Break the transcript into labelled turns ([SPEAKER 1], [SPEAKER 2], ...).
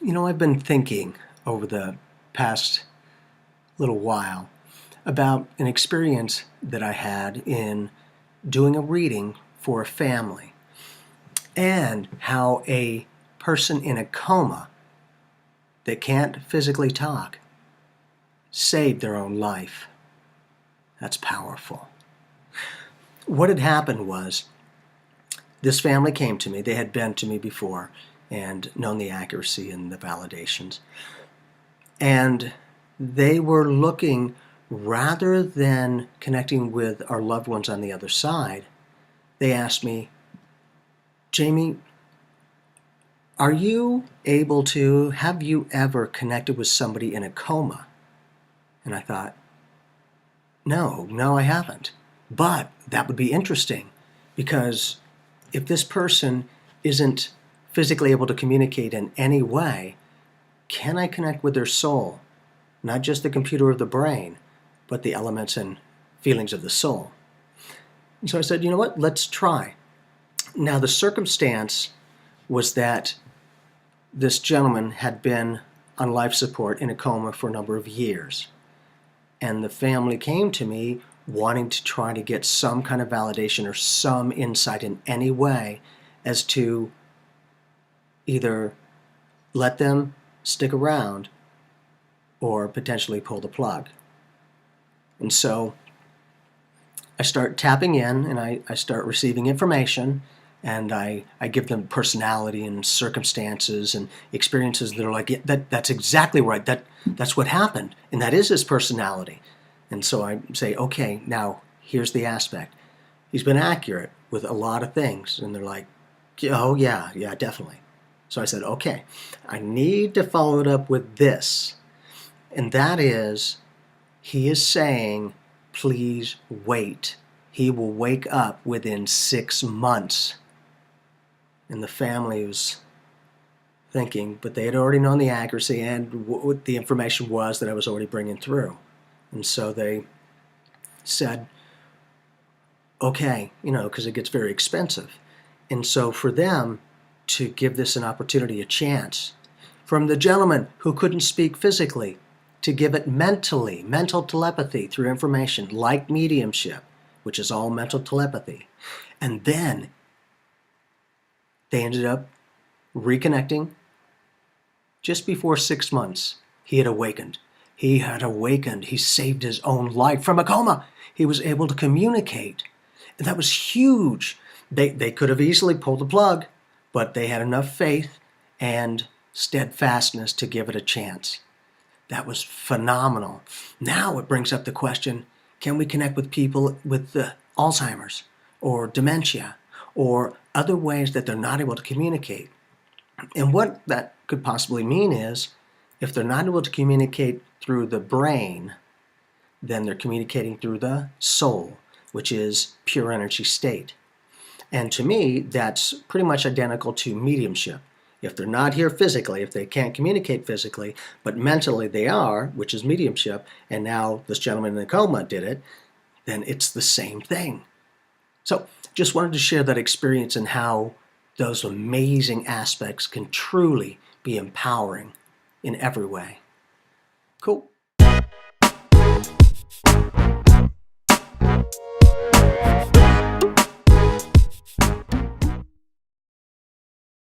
[SPEAKER 1] You know, I've been thinking over the past little while about an experience that I had in doing a reading for a family and how a person in a coma that can't physically talk saved their own life. That's powerful. What had happened was this family came to me. They had been to me before and known the accuracy and the validations. And they were looking, rather than connecting with our loved ones on the other side, they asked me, Jamie, have you ever connected with somebody in a coma? And I thought, no, I haven't. But that would be interesting, because if this person isn't physically able to communicate in any way, can I connect with their soul? Not just the computer of the brain, but the elements and feelings of the soul. And so I said, you know what, let's try. Now the circumstance was that this gentleman had been on life support in a coma for a number of years. And the family came to me wanting to try to get some kind of validation or some insight in any way as to either let them stick around or potentially pull the plug. And so I start tapping in and I start receiving information, and I give them personality and circumstances and experiences that are like, yeah, that's exactly right, that's what happened, and that is his personality. And so I say, okay, now here's the aspect. He's been accurate with a lot of things. And they're like, oh yeah, definitely. So I said, okay, I need to follow it up with this. And that is, he is saying, please wait. He will wake up within 6 months. And the family was thinking, but they had already known the accuracy and what the information was that I was already bringing through. And so they said, okay, because it gets very expensive. And so for them to give this an opportunity, a chance, from the gentleman who couldn't speak physically, to give it mentally, mental telepathy through information like mediumship, which is all mental telepathy. And then they ended up reconnecting. Just before 6 months, he had awakened. He saved his own life from a coma. He was able to communicate. And that was huge. They could have easily pulled the plug, but they had enough faith and steadfastness to give it a chance. That was phenomenal. Now it brings up the question, can we connect with people with Alzheimer's or dementia or other ways that they're not able to communicate? And what that could possibly mean is, if they're not able to communicate through the brain, then they're communicating through the soul, which is pure energy state. And to me, that's pretty much identical to mediumship. If they're not here physically, if they can't communicate physically, but mentally they are, which is mediumship, and now this gentleman in the coma did it, then it's the same thing. So just wanted to share that experience and how those amazing aspects can truly be empowering in every way. Cool.